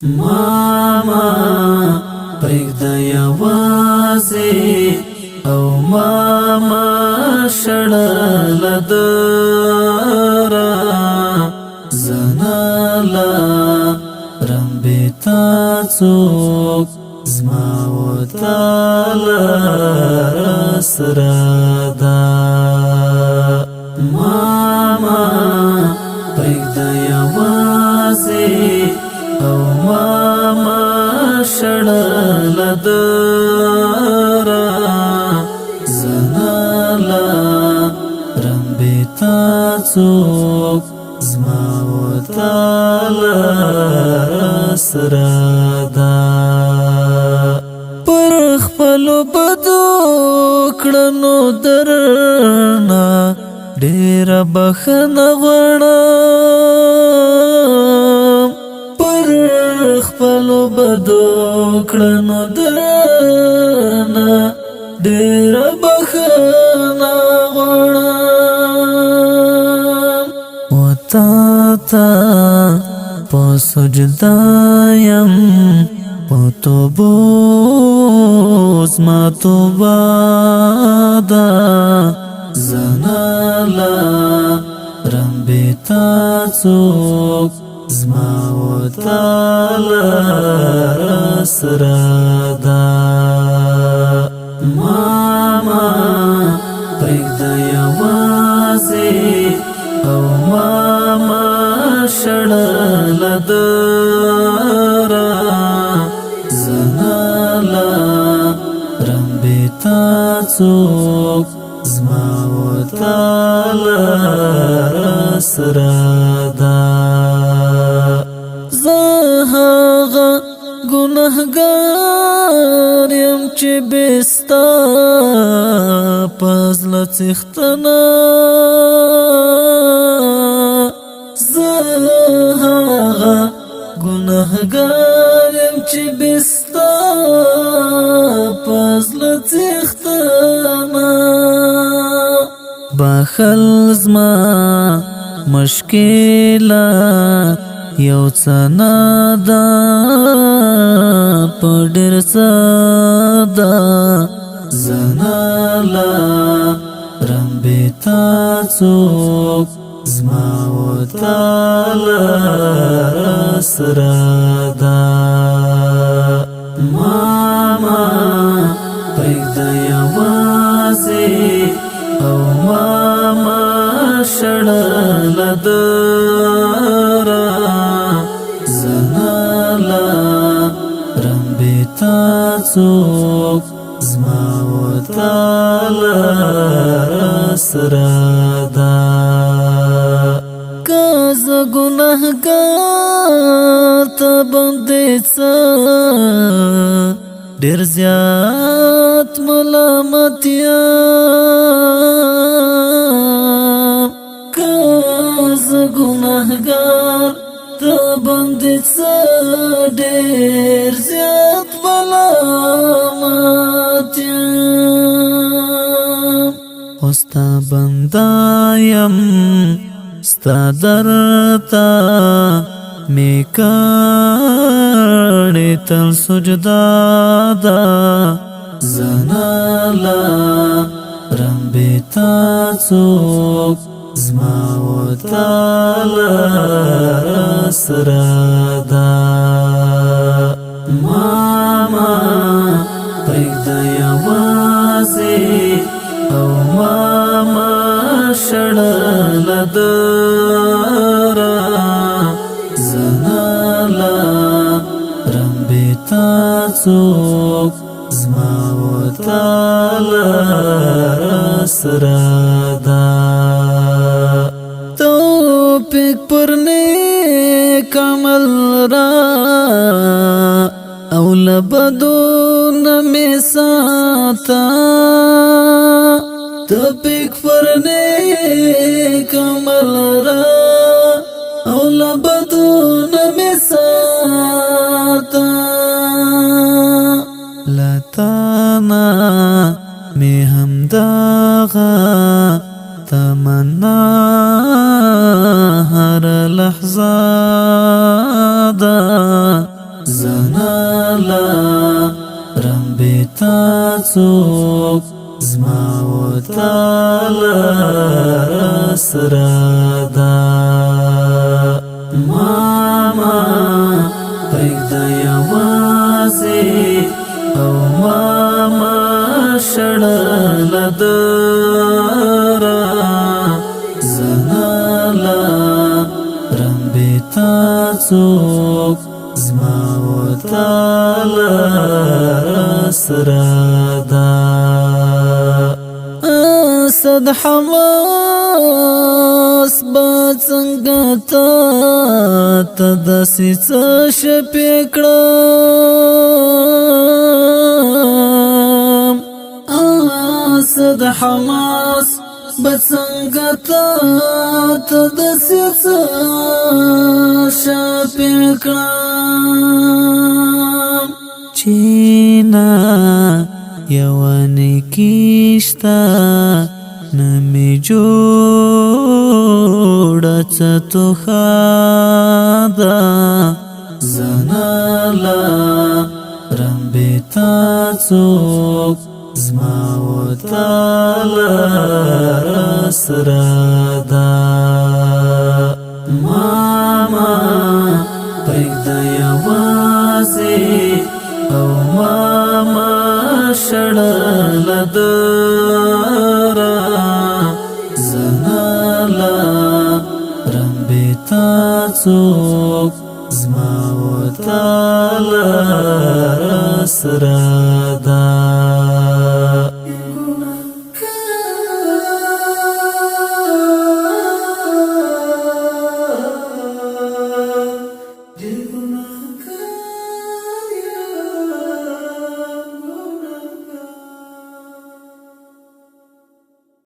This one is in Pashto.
ماما پرېږده یوازې او ماما شړله دره زناله رمبې تا څوک زما وتاله سره ده ماما پرېږده یوازې او ماما شړله دره زناله رمبې تا څوک زما وتاله سره ده پر خپلو بدو کړنو درنه ډېره بخښنه غواړم پر خپلو بدو کړنو درنه ډېره بخښنه غواړم و تا ته په سجده یم په توبو زما توبه ده زناله رمبې تا څوک زما وتاله سره ده ماما پرېږده یوازې او ماما شړله دره زناله رمبې تا څوک زما وتاله سره ده زه هغه ګنهګار یم چې بې ستا په زړه څښتنه زه هغه ګنهګار یم چې بې ستا په زړه څښتنه بخښل زما مشکله یو څه نه ده په ډېر څه ده زناله رمبې تا څوک زما وتاله سره ده ماما پرېږده یوازې او ماما شړله دره زناله رمبې تا څوک زما وتاله سره ده که زه ګنهګار ته باندې څه ډېر زیات ملامت یم که زه ګنهګار ته باندې څه ډېر زیات ملامت یم خو ستا بنده یم ستا درته مې کړې تل سجده ده زناله رمبې تا څوک زما وتاله سره ده ماما پرېږده یوازې او ماما شړله دره زناله رمبې تا څوک زما وتاله سره ده توفیق پر نیک عمل را او له بدو نه مې ساته توفیق پر نیک عمل را او له بدو نه مې ساته له تا نه مې همدغه تمنا هر لحظه ده زنالا رمبتا څوک زما وتالا رسرادا ماما پرېږده یوازې او ماما شړله دره زنالا رمبتا څوک زما وتالا رسرادا اسد حماس با څنګه ته داسې څه شپې کړم اسد حماس با څنګه ته داسې څه شپې کړم چینا یوانی کیشتا نمی جوڑا چتو خادا زنالا رمبتا څوک زما وتالا رسرادا ماما پرېږده یوازې او ماما شړله دره زنالا رمبتا څوک زما وتالا رسرادا